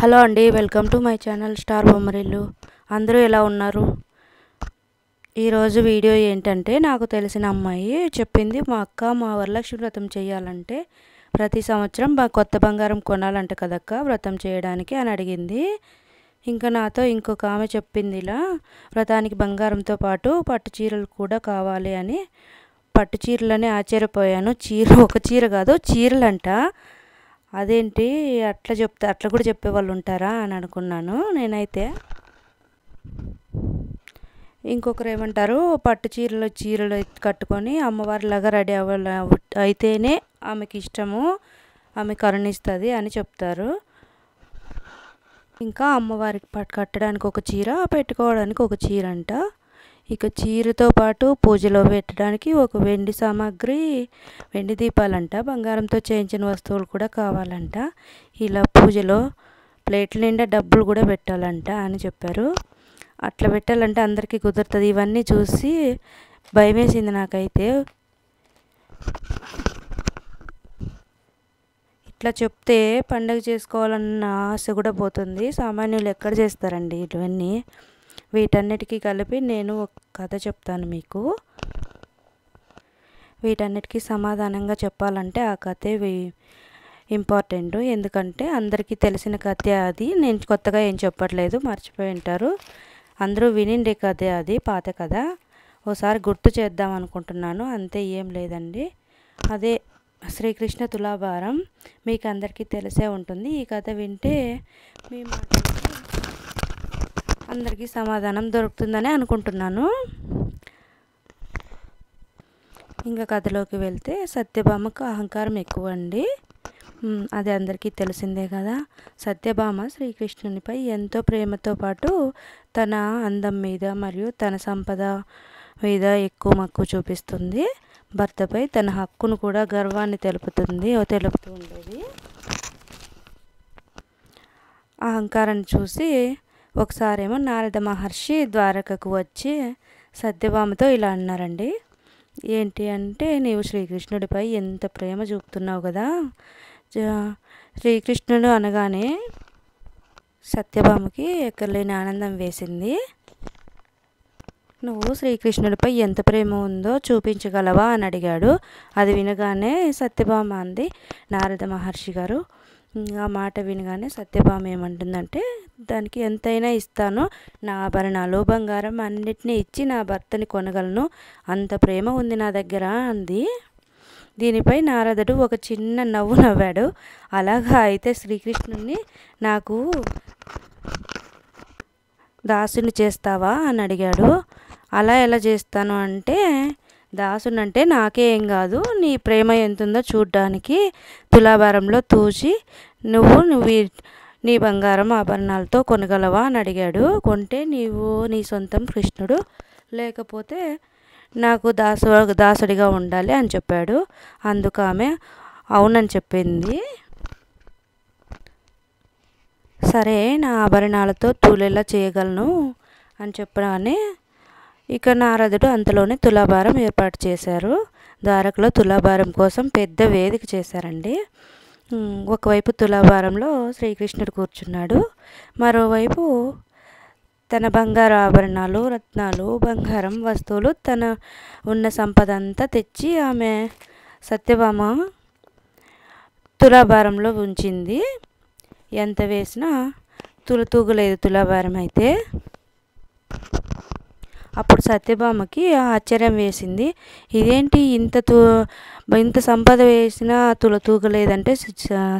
Hello అండి, welcome to my channel star Bommarillu. అందరూ ఎలా ఉన్నారు? ఈరోజు వీడియో ఏంటంటే, నాకు తెలిసిన అమ్మాయి చెప్పింది, మా అక్క మా వరలక్ష్మి వ్రతం చేయాలంటే ప్రతి సంవత్సరం కొత్త బంగారం కొనాలంట కదక్క వ్రతం చేయడానికి అని అడిగింది. ఇంకా నాతో ఇంకొక ఆమె చెప్పింది, ఇలా వ్రతానికి బంగారంతో పాటు పట్టు చీరలు కూడా కావాలి అని. పట్టు చీరలని ఆశ్చర్యపోయాను. ఒక చీర కాదు, చీరలంట. అదేంటి అట్లా కూడా చెప్పేవాళ్ళు ఉంటారా అని అనుకున్నాను నేనైతే. ఇంకొకరు ఏమంటారు, పట్టు చీరలు కట్టుకొని అమ్మవారిలాగా రెడీ అయితేనే ఆమెకి ఇష్టము, ఆమె కరుణిస్తుంది అని చెప్తారు. ఇంకా అమ్మవారికి కట్టడానికి ఒక చీర, పెట్టుకోవడానికి ఒక చీర అంట. ఇక చీరతో పాటు పూజలో పెట్టడానికి ఒక వెండి సామాగ్రి, వెండి దీపాలంట, బంగారంతో చేయించిన వస్తువులు కూడా కావాలంట. ఇలా పూజలో ప్లేట్ల నిండా డబ్బులు కూడా పెట్టాలంట అని చెప్పారు. అట్లా పెట్టాలంటే అందరికీ కుదురుతుంది. ఇవన్నీ చూసి భయమేసింది నాకైతే. ఇట్లా చెప్తే పండగ చేసుకోవాలన్న ఆశ కూడా పోతుంది. సామాన్యులు ఎక్కడ చేస్తారండి ఇవన్నీ? వీటన్నిటికీ కలిపి నేను ఒక కథ చెప్తాను మీకు. వీటన్నిటికీ సమాధానంగా చెప్పాలంటే ఆ కథే ఇంపార్టెంట్. ఎందుకంటే అందరికీ తెలిసిన కథే అది. నేను కొత్తగా ఏం చెప్పట్లేదు, మర్చిపోయి ఉంటారు. అందరూ వినిండే కథే అది, పాత కథ. ఓసారి గుర్తు చేద్దాం అనుకుంటున్నాను, అంతే, ఏం లేదండి. అదే శ్రీకృష్ణ తులాభారం. మీకు అందరికీ తెలిసే ఉంటుంది. ఈ కథ వింటే మీ అందరికీ సమాధానం దొరుకుతుందని అనుకుంటున్నాను. ఇంకా కథలోకి వెళ్తే, సత్యభామకు అహంకారం ఎక్కువ అండి. అది అందరికీ తెలిసిందే కదా. సత్యభామ శ్రీకృష్ణునిపై ఎంతో ప్రేమతో పాటు తన అందం మీద మరియు తన సంపద మీద ఎక్కువ మక్కువ చూపిస్తుంది. భర్తపై తన హక్కును కూడా గర్వాన్ని తెలుపుతూ ఉండేది. అహంకారాన్ని చూసి ఒకసారేమో నారద మహర్షి ద్వారకకు వచ్చి సత్యభామతో ఇలా అన్నారండి. ఏంటి అంటే, నీవు శ్రీకృష్ణుడిపై ఎంత ప్రేమ చూపుతున్నావు కదా. శ్రీకృష్ణుడు అనగానే సత్యభామకి ఎక్కడలేని ఆనందం వేసింది. నువ్వు శ్రీకృష్ణుడిపై ఎంత ప్రేమ ఉందో చూపించగలవా అని అడిగాడు. అది వినగానే సత్యభామ అంది, నారద మహర్షి గారు, ఆ మాట వినగానే సత్యభామ ఏమంటుందంటే, దానికి ఎంతైనా ఇస్తాను, నా ఆభరణాలు బంగారం అన్నిటినీ ఇచ్చి నా భర్తని కొనగలను, అంత ప్రేమ ఉంది నా దగ్గర అంది. దీనిపై నారదుడు ఒక చిన్న నవ్వు నవ్వాడు. అలాగా, అయితే శ్రీకృష్ణుడిని నాకు దాసుని చేస్తావా అని అడిగాడు. అలా ఎలా చేస్తాను అంటే, దాసునంటే నాకే ఏం కాదు, నీ ప్రేమ ఎంతుందో చూడ్డానికి తులాభారంలో తూచి నువ్వు నీ బంగారం ఆభరణాలతో కొనగలవా అని అడిగాడు. కొంటే నీవు నీ సొంతం కృష్ణుడు, లేకపోతే నాకు దాసుడిగా ఉండాలి అని చెప్పాడు. అందుకు ఆమె అవునని చెప్పింది. సరే, నా ఆభరణాలతో తూలేలా చేయగలను అని చెప్పగానే ఇక నారదుడు అంతలోనే తులాభారం ఏర్పాటు చేశారు. ద్వారకలో తులాభారం కోసం పెద్ద వేదిక చేశారండి. ఒకవైపు తులాభారంలో శ్రీకృష్ణుడు కూర్చున్నాడు, మరోవైపు తన బంగారు ఆభరణాలు, రత్నాలు, బంగారం వస్తువులు, తన ఉన్న సంపద అంతా తెచ్చి ఆమె సత్యభామ తులాభారంలో ఉంచింది. ఎంత వేసినా తూగలేదు తులాభారం అయితే. అప్పుడు సత్యభామకి ఆశ్చర్యం వేసింది. ఇదేంటి, ఇంత సంపద వేసినా తూగలేదంటే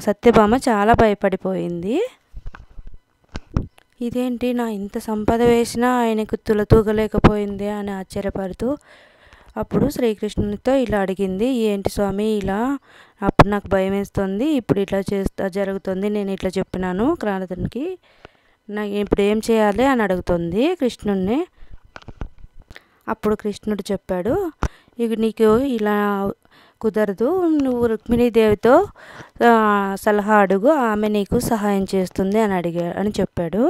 సత్యభామ చాలా భయపడిపోయింది. ఇదేంటి, నా ఇంత సంపద వేసినా ఆయనకు తూగలేకపోయింది అని ఆశ్చర్యపడుతూ అప్పుడు శ్రీకృష్ణునితో ఇలా అడిగింది, ఏంటి స్వామి ఇలా? అప్పుడు నాకు భయం వేస్తుంది, ఇప్పుడు ఇట్లా జరుగుతుంది, నేను ఇట్లా చెప్పినాను నారదునికి, నాకు ఇప్పుడు ఏం చేయాలి అని అడుగుతుంది కృష్ణుడిని. అప్పుడు కృష్ణుడు చెప్పాడు, ఇక నీకు ఇలా కుదరదు, నువ్వు రుక్మిణీదేవితో సలహా అడుగు, ఆమె నీకు సహాయం చేస్తుంది అని చెప్పాడు.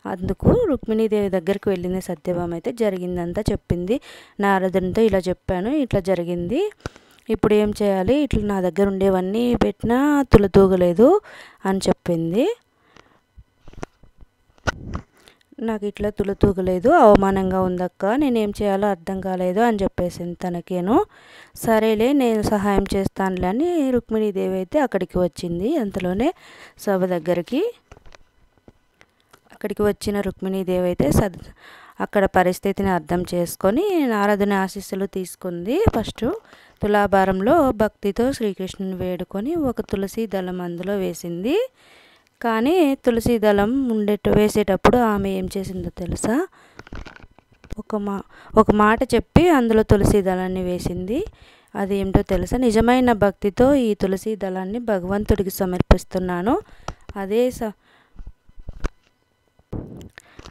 అందుకు రుక్మిణీదేవి దగ్గరికి వెళ్ళింది సత్యభామ. అయితే జరిగిందంతా చెప్పింది. నారదునితో ఇలా చెప్పాను, ఇట్లా జరిగింది, ఇప్పుడు ఏం చేయాలి, ఇట్లా నా దగ్గర ఉండేవన్నీ పెట్టినా తూగలేదు అని చెప్పింది. నాకు ఇట్లా తులతూగలేదు, అవమానంగా ఉందక్క, నేనేం చేయాలో అర్థం కాలేదు అని చెప్పేసింది తనకేను. సరేలే నేను సహాయం చేస్తానులే అని రుక్మిణీదేవి అయితే అక్కడికి వచ్చింది. అంతలోనే సభ దగ్గరికి వచ్చిన రుక్మిణీదేవి అయితే అక్కడ పరిస్థితిని అర్థం చేసుకొని నారదుని ఆశీస్సులు తీసుకుంది. ఫస్ట్ తులాభారంలో భక్తితో శ్రీకృష్ణుని వేడుకొని ఒక తులసి దళం అందులో వేసింది. కానీ తులసి దళం వేసేటప్పుడు ఆమె ఏం చేసిందో తెలుసా? ఒక మాట చెప్పి అందులో తులసి దళాన్ని వేసింది. అది ఏమిటో తెలుసా? నిజమైన భక్తితో ఈ తులసి దళాన్ని భగవంతుడికి సమర్పిస్తున్నాను అదే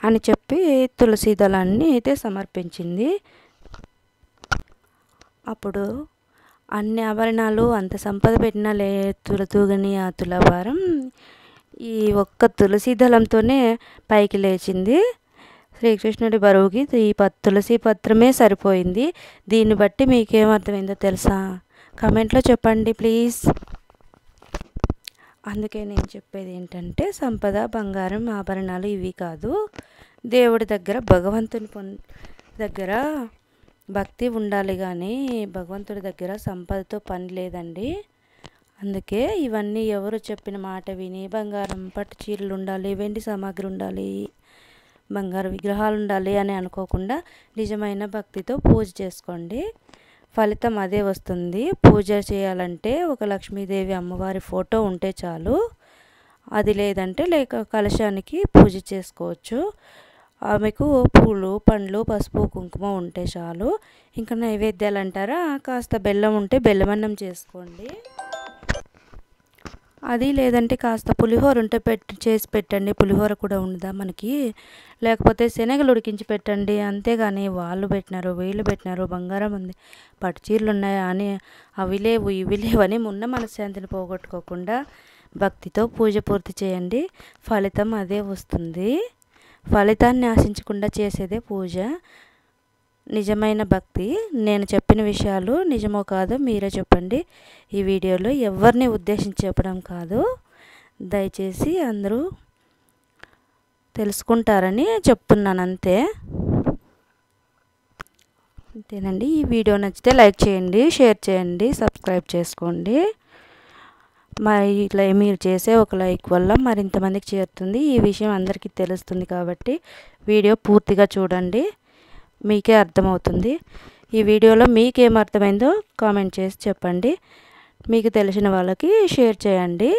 అని చెప్పి తులసి దళాన్ని అయితే సమర్పించింది. అప్పుడు అన్ని ఆభరణాలు అంత సంపద పెట్టినా తులతూగని ఆ తులాభారం ఈ ఒక్క తులసి దళంతోనే పైకి లేచింది. శ్రీకృష్ణుడి బరువుకి ఈ తులసి పత్రమే సరిపోయింది. దీన్ని బట్టి మీకేమర్థమైందో తెలుసా? కమెంట్లో చెప్పండి ప్లీజ్. అందుకే నేను చెప్పేది ఏంటంటే, సంపద, బంగారం, ఆభరణాలు ఇవి కాదు, దేవుడి దగ్గర భగవంతుని దగ్గర భక్తి ఉండాలి. కానీ భగవంతుడి దగ్గర సంపదతో పని లేదండి. అందుకే ఇవన్నీ ఎవరు చెప్పిన మాట విని బంగారం, పట్టు చీరలు ఉండాలి, వెండి సామాగ్రి ఉండాలి, బంగారు విగ్రహాలు ఉండాలి అని అనుకోకుండా నిజమైన భక్తితో పూజ చేసుకోండి, ఫలితం అదే వస్తుంది. పూజ చేయాలంటే ఒక లక్ష్మీదేవి అమ్మవారి ఫోటో ఉంటే చాలు. అది లేదంటే కలశానికి పూజ చేసుకోవచ్చు. ఆమెకు పూలు, పండ్లు, పసుపు, కుంకుమ ఉంటే చాలు. ఇంకా నైవేద్యాలు అంటారా, కాస్త బెల్లం ఉంటే బెల్లమన్నం చేసుకోండి. అది లేదంటే కాస్త పులిహోర ఉంటే చేసి పెట్టండి. పులిహోర కూడా ఉండదా మనకి? లేకపోతే శనగలు ఉడికించి పెట్టండి. అంతేగాని వాళ్ళు పెట్టినారు, వీళ్ళు పెట్టినారు, బంగారం ఉంది, పట్టు చీరలు ఉన్నాయా అని అవి లేవు ఇవి లేవని ఉన్న మనశ్శాంతిని పోగొట్టుకోకుండా భక్తితో పూజ పూర్తి చేయండి. ఫలితం అదే వస్తుంది. ఫలితాన్ని ఆశించకుండా చేసేదే పూజ. నిజమైన భక్తి. నేను చెప్పిన విషయాలు నిజమో కాదో మీరే చెప్పండి. ఈ వీడియోలో ఎవరిని ఉద్దేశించి చెప్పడం కాదు. దయచేసి అందరూ తెలుసుకుంటారని చెప్తున్నాను అంతే. అంతేనండి. ఈ వీడియో నచ్చితే లైక్ చేయండి, షేర్ చేయండి, సబ్స్క్రైబ్ చేసుకోండి. మరి ఇట్లా మీరు చేసే ఒక లైక్ వల్ల మరింతమందికి చేరుతుంది. ఈ విషయం అందరికీ తెలుస్తుంది కాబట్టి వీడియో పూర్తిగా చూడండి, మీకే అర్థమవుతుంది. ఈ వీడియోలో మీకేం అర్థమైందో కామెంట్ చేసి చెప్పండి. మీకు తెలిసిన వాళ్ళకి షేర్ చేయండి.